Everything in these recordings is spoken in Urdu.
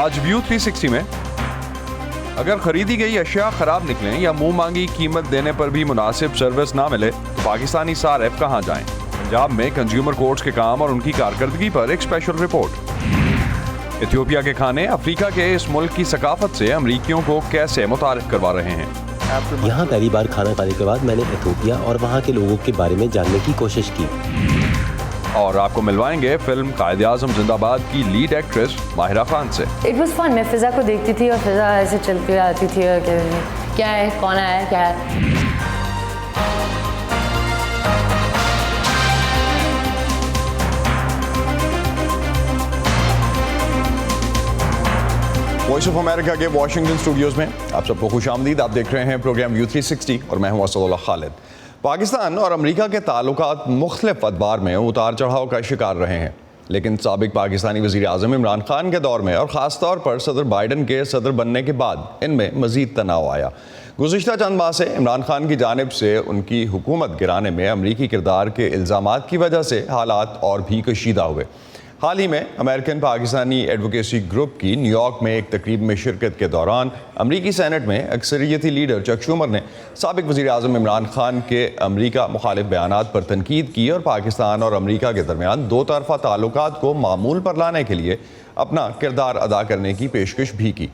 آج ویو 360 میں اگر خریدی گئی اشیاء خراب نکلیں یا منہ مانگی قیمت دینے پر بھی مناسب سروس نہ ملے تو پاکستانی صارف کہاں جائیں؟ پنجاب میں کنزیومر کورٹس کے کام اور ان کی کارکردگی پر ایک اسپیشل رپورٹ۔ ایتھیوپیا کے کھانے افریقہ کے اس ملک کی ثقافت سے امریکیوں کو کیسے متعارف کروا رہے ہیں؟ یہاں پہلی بار کھانا کھانے کے بعد میں نے ایتھیوپیا اور وہاں کے لوگوں کے بارے میں جاننے کی کوشش کی۔ اور آپ کو ملوائیں گے فلم قائد اعظم زندہ باد کی لیڈ ایکٹریس ماہرہ خان سے۔ اٹ واز فن، میں فضا کو دیکھتی تھی اور فضا ایسے چلتی ہوئی آتی تھی اور کیا ہے، کون ہے، کیا ہے۔ وائس آف امریکہ کے واشنگٹن اسٹوڈیوز میں آپ سب کو خوش آمدید۔ آپ دیکھ رہے ہیں پروگرام ویو 360 اور میں ہوں اسد اللہ خالد۔ پاکستان اور امریکہ کے تعلقات مختلف ادوار میں اتار چڑھاؤ کا شکار رہے ہیں، لیکن سابق پاکستانی وزیر اعظم عمران خان کے دور میں اور خاص طور پر صدر بائیڈن کے صدر بننے کے بعد ان میں مزید تناؤ آیا۔ گزشتہ چند ماہ سے عمران خان کی جانب سے ان کی حکومت گرانے میں امریکی کردار کے الزامات کی وجہ سے حالات اور بھی کشیدہ ہوئے۔ حال ہی میں امریکن پاکستانی ایڈوکیسی گروپ کی نیو یارک میں ایک تقریب میں شرکت کے دوران امریکی سینٹ میں اکثریتی لیڈر چک شومر نے سابق وزیر اعظم عمران خان کے امریکہ مخالف بیانات پر تنقید کی اور پاکستان اور امریکہ کے درمیان دو طرفہ تعلقات کو معمول پر لانے کے لیے اپنا کردار ادا کرنے کی پیشکش بھی کی۔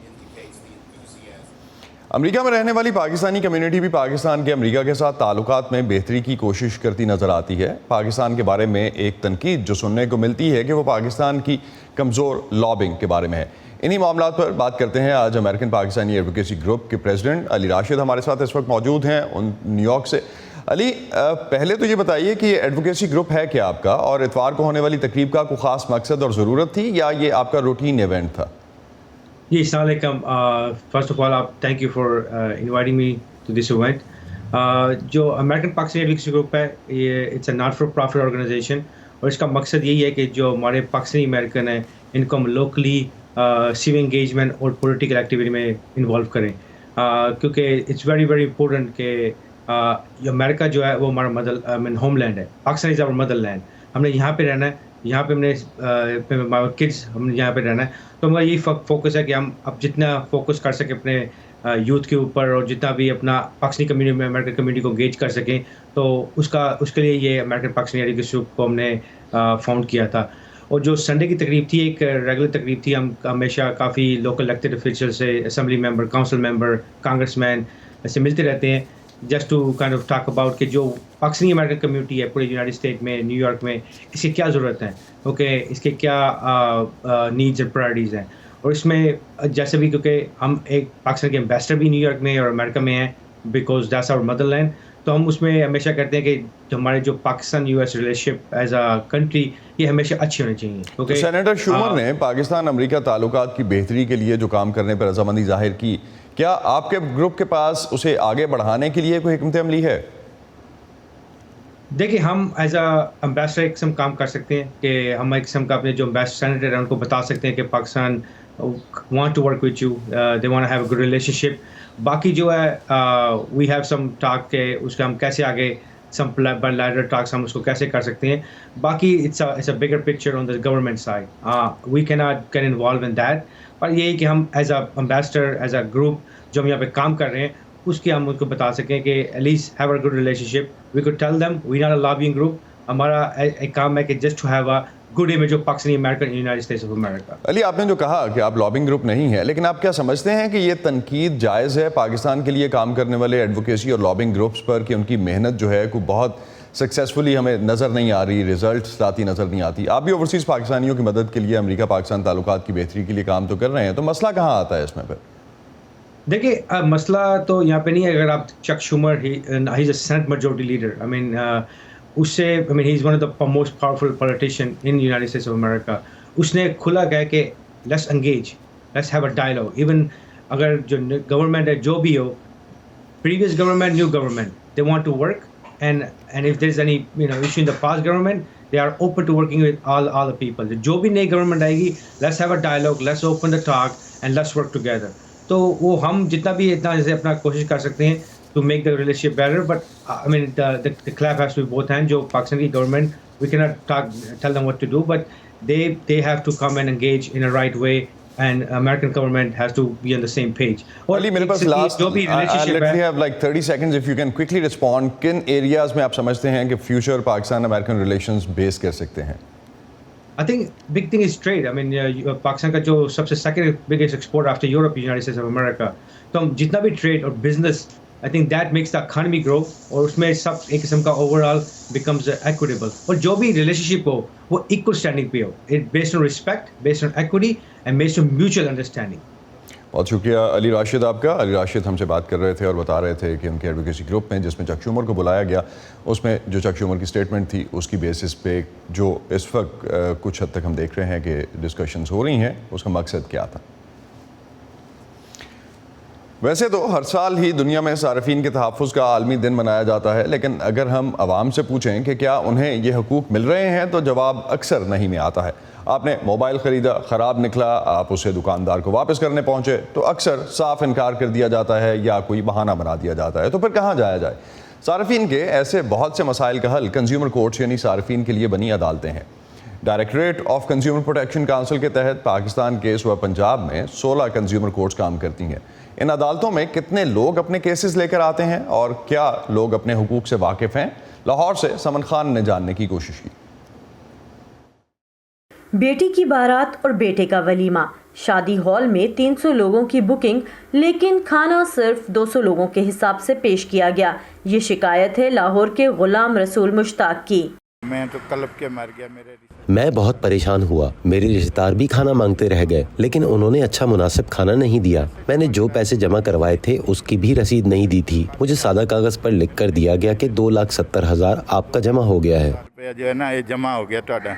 امریکہ میں رہنے والی پاکستانی کمیونٹی بھی پاکستان کے امریکہ کے ساتھ تعلقات میں بہتری کی کوشش کرتی نظر آتی ہے۔ پاکستان کے بارے میں ایک تنقید جو سننے کو ملتی ہے کہ وہ پاکستان کی کمزور لابنگ کے بارے میں ہے۔ انہی معاملات پر بات کرتے ہیں آج امریکن پاکستانی ایڈوکیسی گروپ کے پریزیڈنٹ علی راشد ہمارے ساتھ اس وقت موجود ہیں نیو یارک سے۔ علی، پہلے تو یہ بتائیے کہ یہ ایڈوکیسی گروپ ہے کیا آپ کا، اور اتوار کو ہونے والی تقریب کا کوئی خاص مقصد اور ضرورت تھی یا یہ آپ کا روٹین ایونٹ تھا؟ جی السلام علیکم۔ فرسٹ آف آل آپ thank you for inviting me to this event. جو امریکن پاکستانی ایڈوکیسی گروپ ہے یہ it's a not for profit organisation, اور اس کا مقصد یہی ہے کہ جو ہمارے پاکستانی امریکن ہیں ان کو ہم لوکلی سیو انگیجمنٹ اور پولیٹیکل ایکٹیویٹی میں انوالو کریں، کیونکہ اٹس ویری ویری امپورٹنٹ کہ امریکہ جو ہے وہ ہمارا ہوم لینڈ ہے، پاکستان از آور مدر لینڈ۔ ہم نے یہاں پہ رہنا ہے، یہاں پہ ہم نے کڈس ہم نے یہاں پہ رہنا ہے، تو ہمارا یہی فوکس ہے کہ ہم اب جتنا فوکس کر سکیں اپنے یوتھ کے اوپر اور جتنا بھی اپنا پاکستانی کمیونٹی میں امریکن کمیونٹی کو انگیج کر سکیں، تو اس کے لیے یہ امریکن پاکستانی ایڈوکیسی گروپ کو ہم نے فاؤنڈ کیا تھا۔ اور جو سنڈے کی تقریب تھی ایک ریگولر تقریب تھی، ہم ہمیشہ کافی لوکل الیکٹڈ افیشیل سے، assembly member, council member, congressman ایسے ملتے رہتے ہیں just to kind of talk about کہ جو پاکستانی امریکن کمیونٹی ہے پورے یونائٹڈ اسٹیٹ میں، نیو یارک میں، اس کی کیا ضرورت ہے، اوکے، اس کے کیا نیڈز اور پرائرٹیز ہیں۔ اور اس میں جیسے بھی کیونکہ ہم ایک پاکستان کے امبیسڈر بھی نیو یارک میں اور امریکہ میں ہیں because that's our motherland, تو ہم اس میں ہمیشہ کرتے ہیں کہ ہمارے جو Pakistan U S relation ship as a country یہ ہمیشہ اچھی ہونی چاہیے۔ سینیٹر شومر نے پاکستان امریکہ تعلقات کی بہتری کے لیے جو کام کرنے پر رضامندی ظاہر کی، کیا آپ کے گروپ کے پاس اسے آگے بڑھانے کے لیے کوئی حکمت عملی ہے؟ دیکھیے، ہم ایز اے امبیسڈر ایک قسم کام کر سکتے ہیں کہ ہم ایک قسم کا اپنے جو امبیسڈر سینیٹر ہیں ان کو بتا سکتے ہیں کہ Pakistan want to work with you, they want to have a good relationship۔ باقی جو ہے we have some talk کہ اس کا ہم کیسے آگے some bilateral talks ہم اس کو کیسے کر سکتے ہیں۔ باقی it's a bigger picture on the government side, we cannot get involved in that، پر یہی کہ ہم as a ambassador as a group جو ہم یہاں پہ کام کر رہے ہیں اس کی ہم ان کو بتا سکیں کہ at least have a good relationship۔ we could tell them we're not a lobbying group، ہمارا ایک کام ہے کہ just to have a good image of Pakistani American in United States of America. Ali, آپ نے جو کہا کہ آپ لابنگ گروپ نہیں ہے، لیکن آپ کیا سمجھتے ہیں کہ یہ تنقید جائز ہے پاکستان کے لیے کام کرنے والے ایڈوکیسی اور لابنگ گروپس پر کہ ان کی محنت جو ہے کوئی بہت سکسیزفلی ہمیں نظر نہیں آ رہی، ریزلٹس لاتی نظر نہیں آتی؟ آپ بھی اوورسیز پاکستانیوں کی مدد کے لیے امریکہ پاکستان تعلقات کی بہتری کے لیے کام تو کر رہے ہیں، تو مسئلہ کہاں آتا ہے اس میں پھر؟ دیکھیے، مسئلہ تو یہاں پہ نہیں ہے۔ اگر آپ Chuck Schumer he is a Senate majority leader, I mean اس سے he is one of the most powerful politician in United States of America. اس نے کھلا کہا کہ let's engage, let's have a dialogue, even اگر جو گورنمنٹ ہے جو بھی ہو، previous government, new government, they want to work, and if there is any issue in the past government they are open to working with all the people. جو بھی نئی گورنمنٹ آئے گی، let's have a dialogue, let's open the talk and let's work together. تو وہ ہم جتنا بھی اتنا جیسے اپنا کوشش کر سکتے ہیں to make the relationship better, but I mean the clap has to be both hands. جو Pakistani government, we cannot tell them what to do, but they have to come and engage in a right way and American government has to be on the same page. اور علی میرے پاس لاسٹ جو بھی relationship ہے have like 30 seconds if you can quickly respond کن ایریاز میں آپ سمجھتے ہیں کہ فیوچر پاکستان امریکن ریلیشنز بیس کر سکتے ہیں؟ I think big thing is trade. I mean, Pakistan کا جو سب سے second biggest export after Europe, United States of America. تو ہم جتنا بھی trade اور business, I think that makes the economy grow اور اس میں سب ایک قسم کا overall becomes equitable. اور جو بھی relationship ہو وہ equal standing پہ ہو. It based on respect, based on equity and based on mutual understanding. بہت شکریہ علی راشد آپ کا. علی راشد ہم سے بات کر رہے تھے اور بتا رہے تھے کہ ان کے ایڈوکیسی گروپ میں جس میں چک شومر کو بلایا گیا اس میں جو چک شومر کی سٹیٹمنٹ تھی اس کی بیسس پہ جو اس وقت کچھ حد تک ہم دیکھ رہے ہیں کہ ڈسکشنز ہو رہی ہیں اس کا مقصد کیا تھا. ویسے تو ہر سال ہی دنیا میں صارفین کے تحفظ کا عالمی دن منایا جاتا ہے، لیکن اگر ہم عوام سے پوچھیں کہ کیا انہیں یہ حقوق مل رہے ہیں تو جواب اکثر نہیں میں آتا ہے. آپ نے موبائل خریدا، خراب نکلا، آپ اسے دکاندار کو واپس کرنے پہنچے تو اکثر صاف انکار کر دیا جاتا ہے یا کوئی بہانہ بنا دیا جاتا ہے. تو پھر کہاں جایا جائے؟ صارفین کے ایسے بہت سے مسائل کا حل کنزیومر کورٹس یعنی صارفین کے لیے بنی عدالتیں ہیں. Directorate of consumer protection council کے تحت پاکستان کے صوبہ پنجاب میں 16 کنزیومر کورٹس کام کرتی ہیں. ان عدالتوں میں کتنے لوگ اپنے کیسز لے کر آتے ہیں اور کیا لوگ اپنے حقوق سے واقف ہیں؟ لاہور سے سمن خان نے جاننے کی کوشش کی. بیٹی کی بارات اور بیٹے کا ولیمہ، شادی ہال میں 300 لوگوں کی بکنگ لیکن کھانا صرف 200 لوگوں کے حساب سے پیش کیا گیا. یہ شکایت ہے لاہور کے غلام رسول مشتاق کی. میں تو کلپ کے مر گیا. میں بہت پریشان ہوا. میرے رشتہ دار بھی کھانا مانگتے رہ گئے لیکن انہوں نے اچھا مناسب کھانا نہیں دیا. میں نے جو پیسے جمع کروائے تھے اس کی بھی رسید نہیں دی تھی. مجھے سادہ کاغذ پر لکھ کر دیا گیا کہ 2,70,000 آپ کا جمع ہو گیا ہے. جو ہے نا یہ جمع ہو گیا ٹاڈا.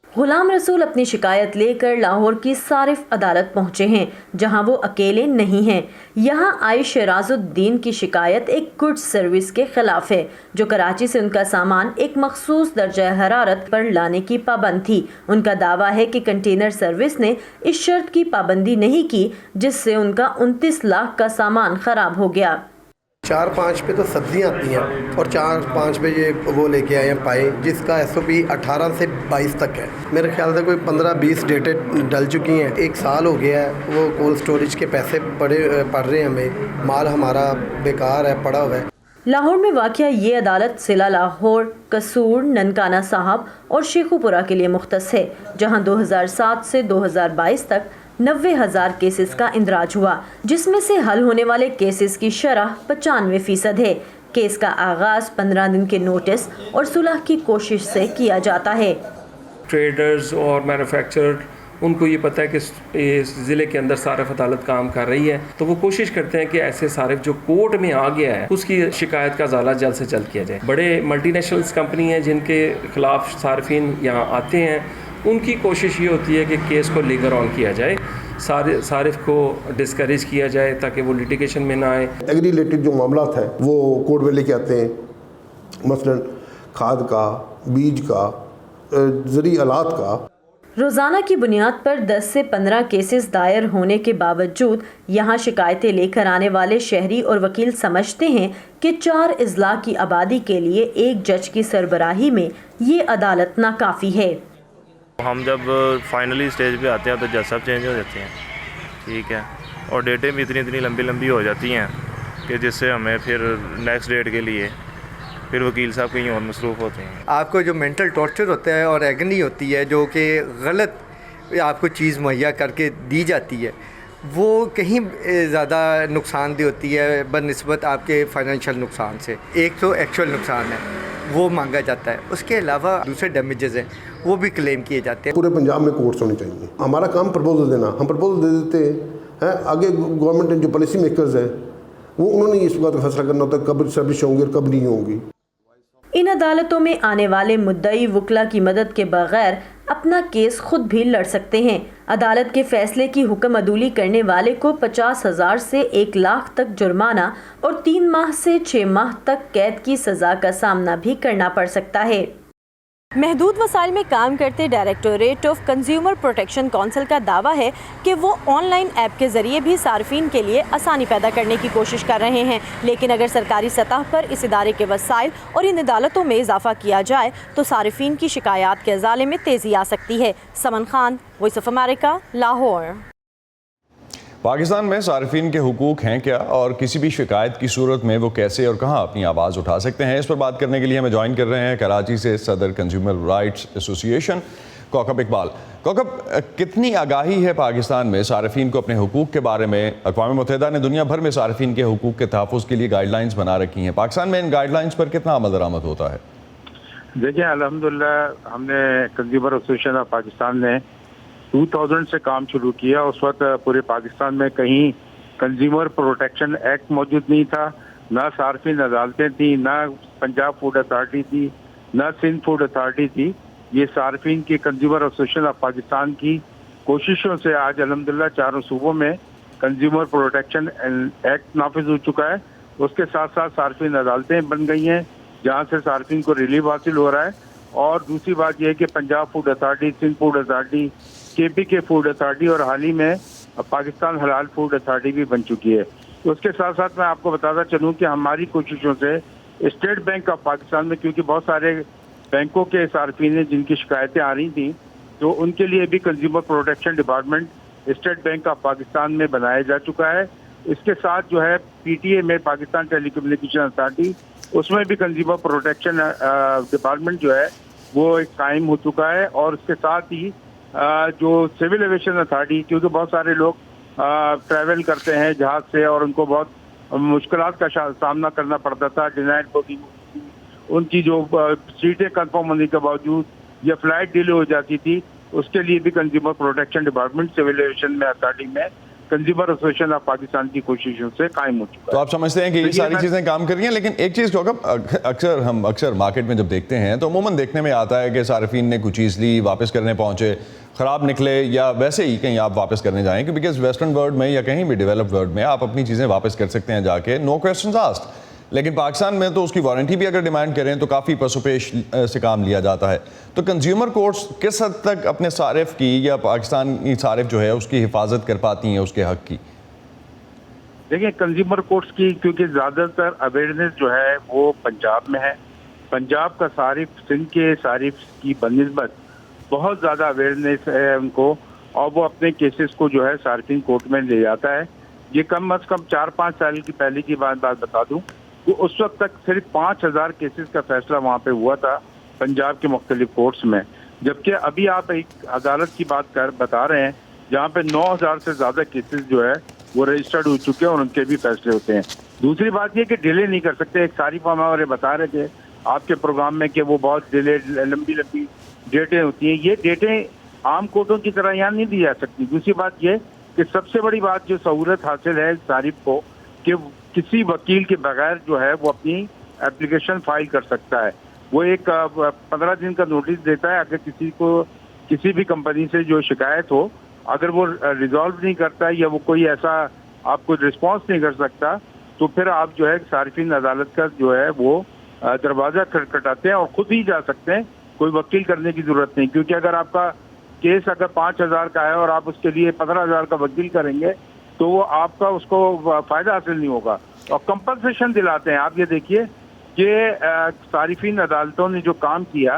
غلام رسول اپنی شکایت لے کر لاہور کی صارف عدالت پہنچے ہیں جہاں وہ اکیلے نہیں ہیں. یہاں آئی شیراز الدین کی شکایت ایک گڈ سروس کے خلاف ہے جو کراچی سے ان کا سامان ایک مخصوص درجہ حرارت پر لانے کی پابند تھی. ان کا دعویٰ ہے کہ کنٹینر سروس نے اس شرط کی پابندی نہیں کی جس سے ان کا 29 لاکھ کا سامان خراب ہو گیا. 4-5 پہ تو سبزیاں آتی ہیں اور 4-5 پہ یہ وہ لے کے آئے ہیں پائے جس کا SOP 18 سے 22 تک ہے. میرے خیال سے کوئی 15-20 ڈیٹیں ڈل چکی ہیں. 1 سال ہو گیا ہے وہ کولڈ سٹوریج کے پیسے پڑ رہے ہیں ہمیں. مال ہمارا بیکار ہے، پڑا ہوا ہے. لاہور میں واقع یہ عدالت ضلع لاہور، قصور، ننکانہ صاحب اور شیخو پورہ کے لیے مختص ہے جہاں 2007 سے 2022 تک 90,000 کیسز کا اندراج ہوا جس میں سے حل ہونے والے کیسز کی شرح 95% ہے. کیس کا آغاز 15 دن کے نوٹس اور صلح کی کوشش سے کیا جاتا ہے. ٹریڈرز اور مینوفیکچرر ان کو یہ پتہ ہے کہ اس ضلع کے اندر صارف عدالت کام کر رہی ہے تو وہ کوشش کرتے ہیں کہ ایسے صارف جو کورٹ میں آ گیا ہے اس کی شکایت کا ازالہ جلد سے جلد کیا جائے. بڑے ملٹی نیشنلز کمپنی ہیں جن کے خلاف صارفین یہاں آتے ہیں، ان کی کوشش یہ ہوتی ہے کہ کیس کو لیگر آن کیا جائے، صارف کو ڈسکریج کیا جائے تاکہ وہ لیٹیگیشن میں نہ آئے. ایگری ریلیٹڈ جو معاملات ہیں وہ کورٹ میں لے کے آتے ہیں، مثلا کھاد کا، بیج کا، زرعی آلات کا. روزانہ کی بنیاد پر 10 سے 15 کیسز دائر ہونے کے باوجود یہاں شکایتیں لے کر آنے والے شہری اور وکیل سمجھتے ہیں کہ 4 اضلاع کی آبادی کے لیے ایک جج کی سربراہی میں یہ عدالت ناکافی ہے. ہم جب فائنلی اسٹیج پہ آتے ہیں تو جج صاحب چینج ہو جاتے ہیں، ٹھیک ہے، اور ڈیٹیں بھی اتنی لمبی ہو جاتی ہیں کہ جس سے ہمیں پھر نیکسٹ ڈیٹ کے لیے پھر وکیل صاحب کہیں اور مصروف ہوتے ہیں. آپ کو جو مینٹل ٹارچر ہوتا ہے اور ایگنی ہوتی ہے جو کہ غلط آپ کو چیز مہیا کر کے دی جاتی ہے وہ کہیں زیادہ نقصان دہ ہوتی ہے بنسبت آپ کے فائنینشیل نقصان سے. ایک تو ایکچوئل نقصان ہے وہ مانگا جاتا ہے، اس کے علاوہ دوسرے ڈیمیجز ہیں وہ بھی کلیم کیے جاتے ہیں. پورے پنجاب میں کورٹس ہونی چاہیے. ہمارا کام پرپوزل دینا، ہم پرپوزل دے دیتے ہیں. آگے گورنمنٹ جو پالیسی میکرز ہیں وہ انہوں نے اس بات کا فیصلہ کرنا ہوتا ہے کب اسٹیبلش ہوں گی اور کب نہیں ہوں گی. ان عدالتوں میں آنے والے مدعی وکلا کی مدد کے بغیر اپنا کیس خود بھی لڑ سکتے ہیں. عدالت کے فیصلے کی حکم عدولی کرنے والے کو 50,000 سے 1 لاکھ تک جرمانہ اور 3 ماہ سے 6 ماہ تک قید کی سزا کا سامنا بھی کرنا پڑ سکتا ہے. محدود وسائل میں کام کرتے directorate of consumer protection council کا دعویٰ ہے کہ وہ آن لائن ایپ کے ذریعے بھی صارفین کے لیے آسانی پیدا کرنے کی کوشش کر رہے ہیں، لیکن اگر سرکاری سطح پر اس ادارے کے وسائل اور ان عدالتوں میں اضافہ کیا جائے تو صارفین کی شکایات کے ازالے میں تیزی آ سکتی ہے. Saman Khan, voice of America, Lahore. Pakistan میں صارفین کے حقوق ہیں کیا اور کسی بھی شکایت کی صورت میں وہ کیسے اور کہاں اپنی آواز اٹھا سکتے ہیں؟ اس پر بات کرنے کے لیے ہمیں جوائن کر رہے ہیں کراچی سے صدر کنزیومر رائٹس ایسوسی ایشن کوکب اقبال۔ کوکب، کتنی آگاہی ہے پاکستان میں صارفین کو اپنے حقوق کے بارے میں؟ اقوام متحدہ نے دنیا بھر میں صارفین کے حقوق کے تحفظ کے لیے گائیڈ لائنز بنا رکھی ہیں، پاکستان میں ان گائیڈ لائنز پر کتنا عمل درآمد ہوتا ہے؟ دیکھیں الحمدللہ ہم نے کنزیومر ایسوسیشن آف پاکستان نے 2000 سے کام شروع کیا۔ اس وقت پورے پاکستان میں کہیں کنزیومر پروٹیکشن ایکٹ موجود نہیں تھا، نہ صارفین عدالتیں تھیں، نہ پنجاب فوڈ اتھارٹی تھی، نہ سندھ فوڈ اتھارٹی تھی۔ یہ صارفین کی کنزیومر ایسوسیشن آف پاکستان کی کوششوں سے آج الحمدللہ چاروں صوبوں میں کنزیومر پروٹیکشن ایکٹ نافذ ہو چکا ہے۔ اس کے ساتھ ساتھ صارفین عدالتیں بن گئی ہیں جہاں سے صارفین کو ریلیف حاصل ہو رہا ہے۔ اور دوسری بات یہ ہے کہ Punjab food authority, Sindh food authority, KPK food authority اور حال ہی میں پاکستان حلال فوڈ اتھارٹی بھی بن چکی ہے۔ اس کے ساتھ ساتھ میں آپ کو بتاتا چلوں کہ ہماری کوششوں سے اسٹیٹ بینک آف پاکستان میں، کیونکہ بہت سارے بینکوں کے صارفین ہیں جن کی شکایتیں آ رہی تھیں، تو ان کے لیے بھی consumer protection department state bank of Pakistan میں بنایا جا چکا ہے۔ اس کے ساتھ جو ہے PTA میں پاکستان ٹیلی کمیونیکیشن اتھارٹی، اس میں بھی کنزیومر پروٹیکشن ڈپارٹمنٹ جو ہے وہ ایک قائم ہو چکا ہے۔ اور اس کے ساتھ ہی جو سول ایویشن اتھارٹی، کیونکہ بہت سارے لوگ ٹریول کرتے ہیں جہاز سے اور ان کو بہت مشکلات کا سامنا کرنا پڑتا تھا، ڈینائڈ بوکنگ، ان کی جو سیٹیں کنفرم ہونے کے باوجود یا فلائٹ ڈیلے ہو جاتی تھی، اس کے لیے بھی consumer protection department civil aviation میں اتھارٹی میں کنزیومر ایسوسیشن آف پاکستان کی کوششوں سے قائم ہو چکا ہے۔ تو آپ سمجھتے ہیں کہ یہ ساری چیزیں کام کر رہی ہیں، لیکن ایک چیز ہم اکثر مارکیٹ میں جب دیکھتے ہیں تو عموماً دیکھنے میں آتا ہے کہ صارفین نے کوئی چیز لی، واپس کرنے پہنچے، خراب نکلے، یا ویسے ہی کہیں آپ واپس کرنے جائیں کہ بیکاز ویسٹرن ورلڈ میں یا کہیں بھی ڈیولپڈ ورلڈ میں آپ اپنی چیزیں واپس کر سکتے ہیں جا کے، نو کویسچنز آسکڈ۔ لیکن پاکستان میں تو اس کی وارنٹی بھی اگر ڈیمانڈ کریں تو کافی پس و پیش سے کام لیا جاتا ہے۔ تو کنزیومر کورٹس کس حد تک اپنے صارف کی یا پاکستانی صارف جو ہے اس کی حفاظت کر پاتی ہیں اس کے حق کی؟ دیکھیں کنزیومر کورٹس کی کیونکہ زیادہ تر اویئرنیس جو ہے وہ پنجاب میں ہے، پنجاب کا صارف سندھ کے صارف کی بنسبت بہت زیادہ اویئرنیس ہے ان کو، اور وہ اپنے کیسز کو جو ہے صارفین کورٹ میں لے جاتا ہے۔ یہ کم از کم 4-5 سال کی پہلے کی بات بتا دوں کہ اس وقت تک صرف 5000 کیسز کا فیصلہ وہاں پہ ہوا تھا پنجاب کے مختلف کورٹس میں، جبکہ ابھی آپ ایک عدالت کی بات بتا رہے ہیں جہاں پہ 9000 سے زیادہ کیسز جو ہے وہ رجسٹرڈ ہو چکے ہیں اور ان کے بھی فیصلے ہوتے ہیں۔ دوسری بات یہ کہ ڈیلے نہیں کر سکتے۔ ایک صارف ہمارے بتا رہے تھے آپ کے پروگرام میں کہ وہ بہت ڈیلے، لمبی ڈیٹیں ہوتی ہیں، یہ ڈیٹیں عام کورٹوں کی طرح یہاں نہیں دی جا سکتی۔ دوسری بات یہ کہ سب سے بڑی بات جو سہولت حاصل ہے صارف کو کہ کسی وکیل کے بغیر جو ہے وہ اپنی اپلیکیشن فائل کر سکتا ہے۔ وہ ایک 15 دن کا نوٹس دیتا ہے، اگر کسی کو کسی بھی کمپنی سے جو شکایت ہو، اگر وہ ریزالو نہیں کرتا یا وہ کوئی ایسا آپ کو رسپانس نہیں کر سکتا، تو پھر آپ جو ہے صارفین عدالت کا جو ہے وہ دروازہ کھٹکھٹاتے ہیں اور خود ہی جا سکتے ہیں، کوئی وکیل کرنے کی ضرورت نہیں۔ کیونکہ اگر آپ کا کیس اگر 5000 کا ہے اور آپ اس کے لیے 15000 کا وکیل کریں گے تو وہ آپ کا اس کو فائدہ حاصل نہیں ہوگا۔ اور کمپنسیشن دلاتے ہیں۔ آپ یہ دیکھیے کہ صارفین عدالتوں نے جو کام کیا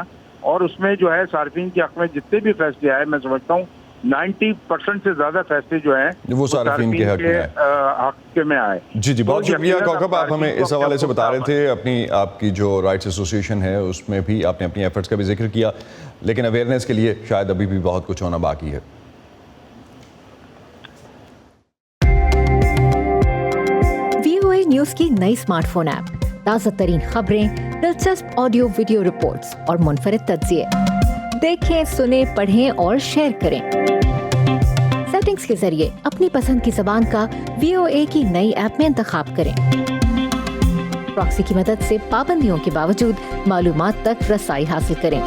اور اس میں جو ہے صارفین کے حق میں جتنے بھی فیصلے آئے، میں سمجھتا ہوں 90% سے زیادہ فیصلے جو ہیں وہ صارفین کے حق میں آئے۔ جی بہت شکریہ کوکب، آپ ہمیں اس حوالے سے بتا رہے تھے آپ کی جو رائٹس ایسوسی ایشن ہے اس میں بھی آپ نے اپنی ایفرٹس کا بھی ذکر کیا، لیکن اویئرنیس کے لیے شاید ابھی بھی بہت کچھ ہونا باقی ہے۔ VOA نیوز کی نئی اسمارٹ فون ایپ، تازہ ترین خبریں، دلچسپ آڈیو ویڈیو رپورٹس اور منفرد تجزیے۔ دیکھیں، سنیں، پڑھیں اور شیئر کریں۔ سیٹنگز کے ذریعے اپنی پسند کی زبان کا VOA کی نئی ایپ میں انتخاب کریں۔ پراکسی کی مدد سے پابندیوں کے باوجود معلومات تک رسائی حاصل کریں۔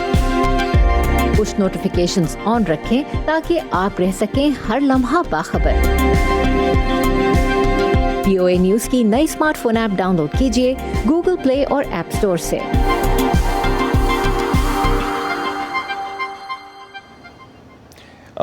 پش نوٹیفیکیشنز آن رکھیں تاکہ آپ رہ سکیں ہر لمحہ باخبر۔ VOA نیوز کی نئی smartphone app download کیجیے گوگل پلے اور ایپ اسٹور سے۔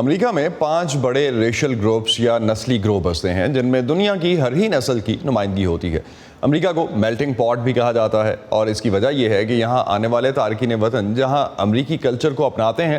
امریکہ میں 5 بڑے ریشل گروپس یا نسلی گروہ بستے ہیں جن میں دنیا کی ہر ہی نسل کی نمائندگی ہوتی ہے۔ امریکہ کو میلٹنگ پاٹ بھی کہا جاتا ہے اور اس کی وجہ یہ ہے کہ یہاں آنے والے تارکین وطن جہاں امریکی کلچر کو اپناتے ہیں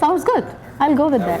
Sounds good. I'll go with that.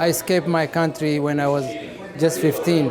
I escaped my country when I was just 15.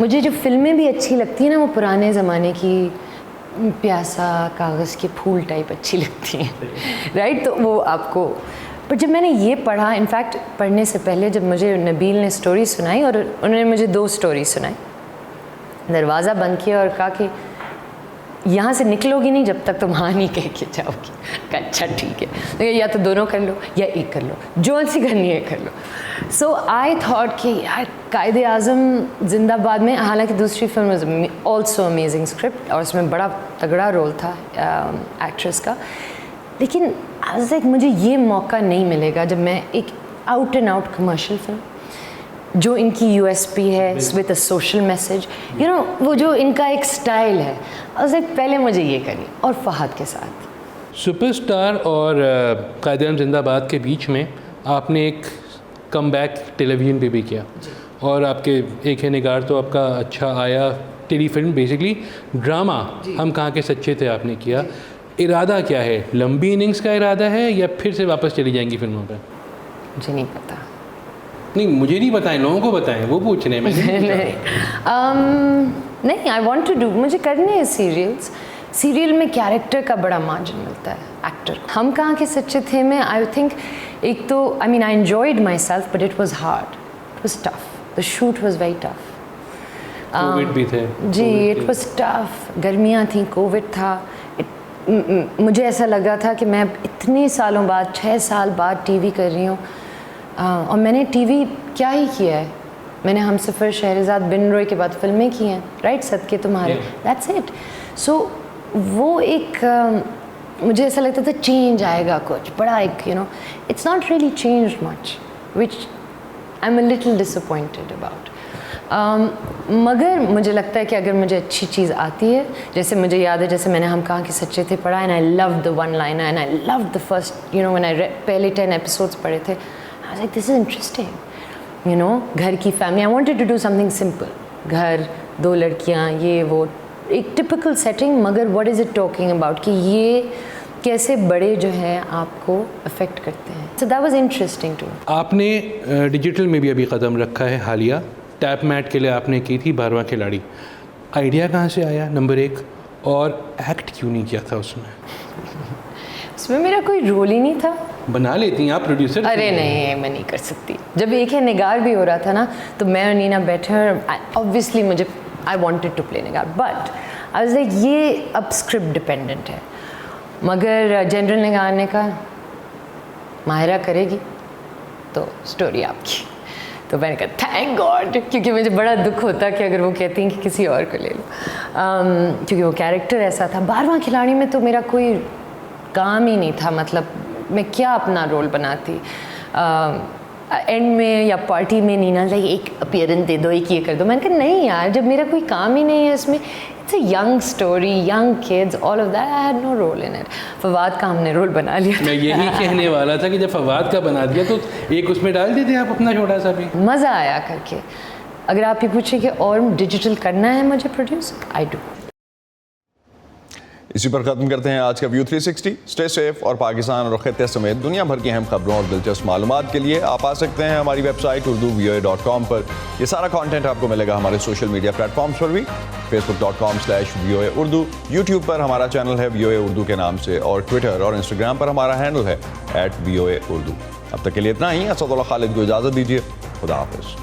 مجھے جو فلمیں بھی اچھی لگتی ہیں نا وہ پرانے زمانے کی پیاسا کاغذ کے پھول ٹائپ اچھی لگتی ہیں رائٹ. تو وہ آپ کو پر جب میں نے یہ پڑھا انفیکٹ پڑھنے سے پہلے جب مجھے نبیل نے اسٹوری سنائی اور انہوں نے مجھے 2 اسٹوری سنائی, دروازہ بند کیا اور کہا کہ یہاں سے نکلو گی نہیں جب تک تم ہاں نہیں کہہ کے جاؤ گی. اچھا ٹھیک ہے, یا تو دونوں کر لو یا ایک کر لو, جو سی کرنی ہے کر لو. سو آئی تھاٹ کہ یار قائد اعظم زندہ باد میں, حالانکہ دوسری film was also amazing script اور اس میں بڑا تگڑا رول تھا ایکٹریس کا, لیکن مجھے یہ موقع نہیں ملے گا جب میں ایک out and out commercial film جو ان کی یو ایس پی ہے with a social message, you know وہ جو ان کا ایک اسٹائل ہے, پہلے مجھے یہ کرنی. اور فہد کے ساتھ سپر اسٹار اور قائد اعظم زندہ باد کے بیچ میں آپ نے ایک کم بیک ٹیلی ویژن پہ بھی کیا, اور آپ کے ایک ہے نگار تو آپ کا اچھا آیا ٹیلی فلم, بیسکلی ڈرامہ ہم کہاں کے سچے تھے آپ نے کیا. ارادہ کیا ہے, لمبی اننگس کا ارادہ ہے یا پھر سے واپس چلی جائیں گی فلموں پہ؟ مجھے نہیں پتا. نہیں مجھے نہیں بتائیں, لوگوں کو بتائیں, وہ پوچھ رہے ہیں. نہیں آئی وانٹ ٹو ڈو, مجھے کرنے ہیں سیریلس. سیریل میں کیریکٹر کا بڑا مارجن ملتا ہے ایکٹر. ہم کہاں کے سچے تھے میں آئی تھنک ایک تو I mean I enjoyed myself but it was hard, it was tough, the shoot was very tough. Covid بھی تھے جی, اٹ واز ٹف, گرمیاں تھیں, کووڈ تھا. مجھے ایسا لگا تھا کہ میں اتنے سالوں بعد 6 سال بعد ٹی وی کر رہی ہوں, اور میں نے ٹی وی کیا ہی کیا ہے, میں نے ہم سفر, شہرزاد, بن روئے کے بعد فلمیں کی ہیں رائٹ, صدقے تمہارے, دیٹس اٹ. سو وہ ایک مجھے ایسا لگتا تھا چینج آئے گا کچھ بڑا, ایک you know it's not really change much which I am a little disappointed about. مگر مجھے لگتا ہے کہ اگر مجھے اچھی چیز آتی ہے, جیسے مجھے یاد ہے جیسے میں نے ہم کہاں کے سچے تھے پڑھا, and I love the one line and I love the first you know when I پہلے 10 ایپیسوڈس پڑھے تھے, I was like this is interesting, you know گھر کی family, I wanted to do something simple, گھر, 2 لڑکیاں, یہ وہ ایک ٹپکل سیٹنگ, مگر what is it talking about کہ یہ کیسے بڑے جو ہیں آپ کو افیکٹ کرتے ہیں. So that was interesting too. آپ نے ڈیجیٹل میں بھی ابھی قدم رکھا ہے حالیہ, ٹیپ میٹ کے لیے آپ نے کی تھی 12واں کھلاڑی. آئیڈیا کہاں سے آیا نمبر 1, اور ایکٹ کیوں نہیں کیا تھا اس میں؟ اس میں میرا کوئی رول ہی نہیں تھا. بنا لیتی ہیں آپ پروڈیوسر. ارے نہیں, میں نہیں کر سکتی. جب ایک ہے نگار بھی ہو رہا تھا نا, تو میں اور نینا بیٹھے, اوبویسلی مجھے آئی وانٹیڈ ٹو پلے نگار, بٹ آئی واز لائک یہ اب اسکرپٹ ڈپینڈنٹ ہے. مگر جنرل نگار نے کہا ماہرہ کرے گی تو اسٹوری آپ کی. تو میں نے کہا تھینک گاڈ, کیونکہ مجھے بڑا دکھ ہوتا کہ اگر وہ کہتی ہیں کہ کسی اور کو لے لو, کیونکہ وہ کیریکٹر ایسا تھا. 12واں کھلاڑی میں تو میرا کوئی کام ہی نہیں تھا, مطلب میں کیا اپنا رول بناتی. اینڈ میں یا پارٹی میں نینا لائک ایک اپیئرنس دے دو, ایک یہ کر دو. میں نے کہا نہیں یار, جب میرا کوئی کام ہی نہیں ہے اس میں, it's a young story, young kids, all of that, I had no role in it. Fawad کا ہم نے رول بنا لیا. میں یہی کہنے والا تھا کہ جب فواد کا بنا دیا تو ایک اس میں ڈال دیتے آپ اپنا چھوٹا سا بھی. مزہ آیا کر کے. اگر آپ یہ پوچھیں کہ اور ڈیجیٹل کرنا ہے مجھے پروڈیوس, آئی ڈو. اسی پر ختم کرتے ہیں آج کا ویو 360. اسٹے سیف, اور پاکستان اور خطے سمیت دنیا بھر کی اہم خبروں اور دلچسپ معلومات کے لیے آپ آ سکتے ہیں ہماری ویب سائٹ urduvoa.com پر. یہ سارا کانٹینٹ آپ کو ملے گا ہمارے سوشل میڈیا پلیٹ فارمز پر بھی, facebook.com/VOA Urdu, یوٹیوب پر ہمارا چینل ہے VOA اردو کے نام سے, اور ٹویٹر اور انسٹاگرام پر ہمارا ہینڈل ہے @VOA Urdu. اب تک کے لیے اتنا ہی. اسد اللہ خالد کو اجازت دیجیے. خدا حافظ.